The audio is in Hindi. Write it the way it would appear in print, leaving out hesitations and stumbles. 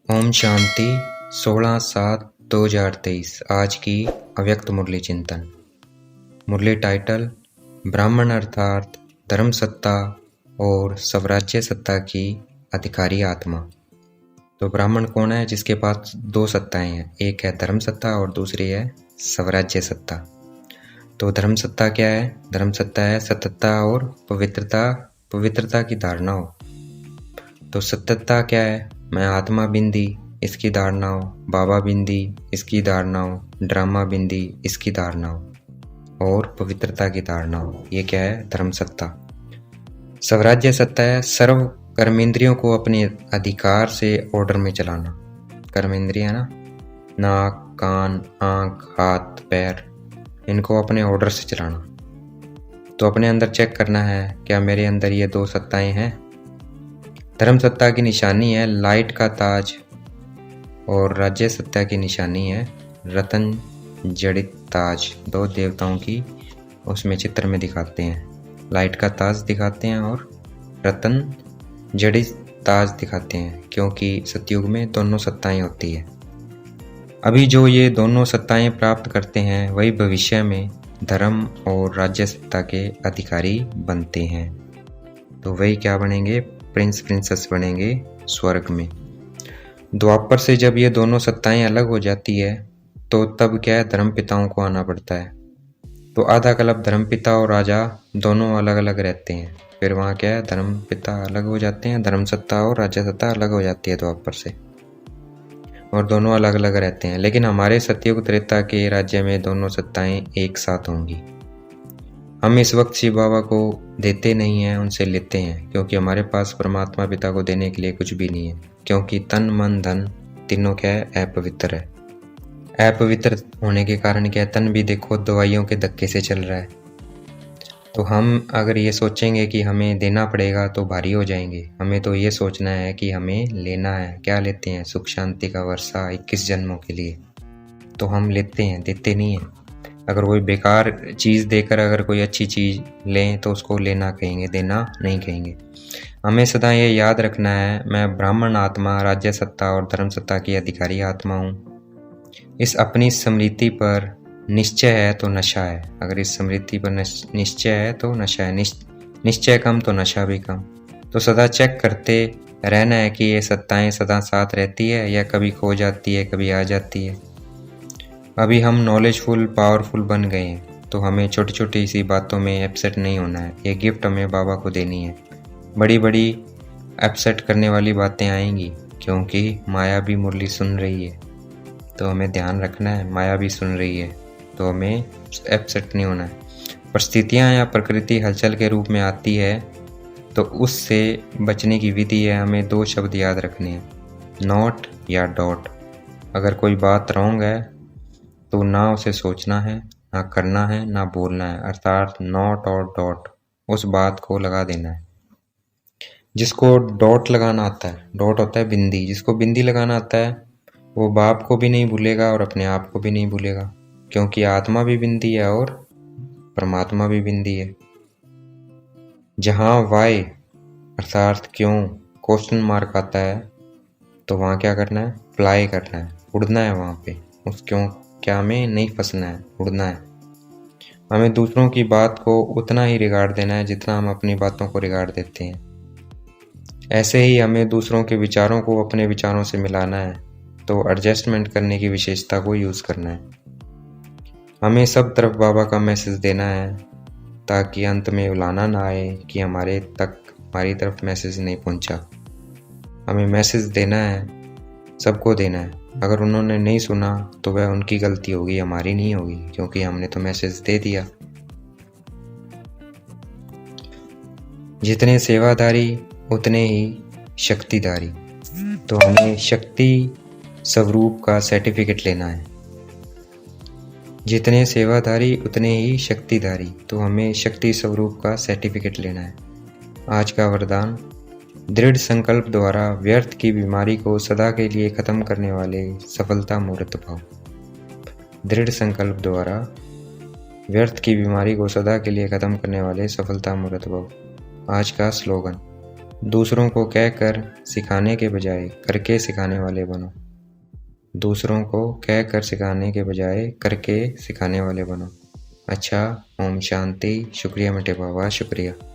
ओम शांति 16/7/2023 आज की अव्यक्त मुरली चिंतन। मुरली टाइटल ब्राह्मण अर्थात धर्म सत्ता और स्वराज्य सत्ता की अधिकारी आत्मा। तो ब्राह्मण कौन है? जिसके पास दो सत्ताएं हैं, एक है धर्म सत्ता और दूसरी है स्वराज्य सत्ता। तो धर्म सत्ता क्या है? धर्म सत्ता है सत्यता और पवित्रता की धारणा हो। तो सत्यता क्या है? मैं आत्मा बिंदी, इसकी धारणा हो। बाबा बिंदी, इसकी धारणा हो। ड्रामा बिंदी, इसकी धारणा हो। और पवित्रता की धारणा हो। ये क्या है? धर्म सत्ता। स्वराज्य सत्ता है सर्व कर्मेंद्रियों को अपने अधिकार से ऑर्डर में चलाना। कर्मेंद्रिय है ना, नाक, कान, आंख, हाथ, पैर, इनको अपने ऑर्डर से चलाना। तो अपने अंदर चेक करना है, क्या मेरे अंदर ये दो सत्ताएं हैं? धर्म सत्ता की निशानी है लाइट का ताज और राज्य सत्ता की निशानी है रतन जड़ित ताज। दो देवताओं की उसमें चित्र में दिखाते हैं, लाइट का ताज दिखाते हैं और रतन जड़ित ताज दिखाते हैं, क्योंकि सतयुग में दोनों सत्ताएं होती है। अभी जो ये दोनों सत्ताएं प्राप्त करते हैं वही भविष्य में धर्म और राज्य सत्ता के अधिकारी बनते हैं। तो वही क्या बनेंगे? प्रिंस प्रिंसेस बनेंगे स्वर्ग में। द्वापर से जब ये दोनों सत्ताएं अलग हो जाती है तो तब क्या है? धर्म पिताओं को आना पड़ता है। तो आधा कल्प धर्म पिता और राजा दोनों अलग अलग रहते हैं। फिर वहाँ क्या है? धर्म पिता अलग हो जाते हैं, धर्म सत्ता और राज्य सत्ता अलग हो जाती है द्वापर से, और दोनों अलग अलग रहते हैं। लेकिन हमारे सतयुग त्रेता के राज्य में दोनों सत्ताएं एक साथ होंगी। हम इस वक्त शिव बाबा को देते नहीं हैं, उनसे लेते हैं, क्योंकि हमारे पास परमात्मा पिता को देने के लिए कुछ भी नहीं है। क्योंकि तन मन धन तीनों क्या है? अपवित्र है। अपवित्र होने के कारण क्या है? तन भी देखो दवाइयों के धक्के से चल रहा है। तो हम अगर ये सोचेंगे कि हमें देना पड़ेगा तो भारी हो जाएंगे। हमें तो ये सोचना है कि हमें लेना है। क्या लेते हैं? सुख शांति का वर्षा 21 जन्मों के लिए। तो हम लेते हैं, देते नहीं हैं। अगर कोई बेकार चीज़ देकर अगर कोई अच्छी चीज़ लें तो उसको लेना कहेंगे, देना नहीं कहेंगे। हमें सदा ये याद रखना है, मैं ब्राह्मण आत्मा, राज्य सत्ता और धर्म सत्ता की अधिकारी आत्मा हूँ। इस अपनी स्मृति पर निश्चय है तो नशा है। अगर इस स्मृति पर निश्चय है तो नशा है। निश्चय कम तो नशा भी कम। तो सदा चेक करते रहना है कि ये सत्ताएं सदा साथ रहती है या कभी खो जाती है, कभी आ जाती है। अभी हम नॉलेजफुल पावरफुल बन गए हैं, तो हमें छोटी छोटी सी बातों में अपसेट नहीं होना है। ये गिफ्ट हमें बाबा को देनी है। बड़ी बड़ी अपसेट करने वाली बातें आएंगी, क्योंकि माया भी मुरली सुन रही है। तो हमें ध्यान रखना है, माया भी सुन रही है, तो हमें अपसेट नहीं होना है। परिस्थितियाँ या प्रकृति हलचल के रूप में आती है, तो उससे बचने की विधि है, हमें दो शब्द याद रखने हैं, नॉट या डॉट। अगर कोई बात रॉन्ग है तो ना उसे सोचना है, ना करना है, ना बोलना है, अर्थात नॉट और डॉट, उस बात को लगा देना है। जिसको डॉट लगाना आता है, डॉट होता है बिंदी, जिसको बिंदी लगाना आता है वो बाप को भी नहीं भूलेगा और अपने आप को भी नहीं भूलेगा, क्योंकि आत्मा भी बिंदी है और परमात्मा भी बिंदी है। जहाँ वाई अर्थात क्यों क्वेश्चन मार्क आता है, तो वहाँ क्या करना है? फ्लाई करना है, उड़ना है वहाँ पे। उस क्यों क्या में नहीं फंसना है, उड़ना है। हमें दूसरों की बात को उतना ही रिगार्ड देना है जितना हम अपनी बातों को रिगार्ड देते हैं। ऐसे ही हमें दूसरों के विचारों को अपने विचारों से मिलाना है, तो एडजस्टमेंट करने की विशेषता को यूज़ करना है। हमें सब तरफ बाबा का मैसेज देना है, ताकि अंत में उलाना ना आए कि हमारे तक हमारी तरफ मैसेज नहीं पहुंचा। हमें मैसेज देना है, सबको देना है। अगर उन्होंने नहीं सुना तो वह उनकी गलती होगी, हमारी नहीं होगी, क्योंकि हमने तो मैसेज दे दिया। जितने सेवाधारी उतने ही शक्तिधारी। तो हमें शक्ति स्वरूप का सर्टिफिकेट लेना है। जितने सेवाधारी उतने ही शक्तिधारी, तो हमें शक्ति स्वरूप का सर्टिफिकेट लेना है। आज का वरदान, दृढ़ संकल्प द्वारा व्यर्थ की बीमारी को सदा के लिए खत्म करने वाले सफलता मूर्त भाव। दृढ़ संकल्प द्वारा व्यर्थ की बीमारी को सदा के लिए खत्म करने वाले सफलता मूर्त भाव। आज का स्लोगन, दूसरों को कहकर सिखाने के बजाय करके सिखाने वाले बनो। दूसरों को कहकर सिखाने के बजाय करके सिखाने वाले बनो। अच्छा, ओम शांति। शुक्रिया मेरे बाबा, शुक्रिया।